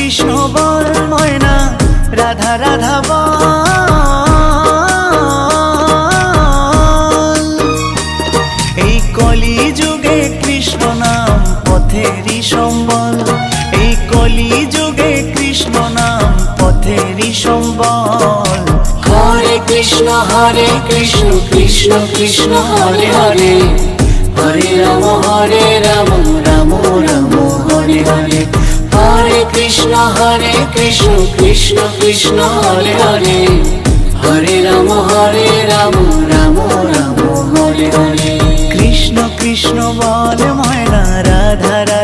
কৃষ্ণ বল ময়না, রাধা রাধা বল। এই কলি যুগে কৃষ্ণ নাম পথেরই সম্বল, এই কলি যুগে কৃষ্ণ নাম পথেরই সম্বল। হরে কৃষ্ণ কৃষ্ণ কৃষ্ণ হরে হরে, হরে রাম রাম রাম হরে হরে। হরে কৃষ্ণ কৃষ্ণ কৃষ্ণ হরে হরে, হরে রাম রাম রাম হরে হরে। কৃষ্ণ কৃষ্ণ বল ময়না, রাধা রাধা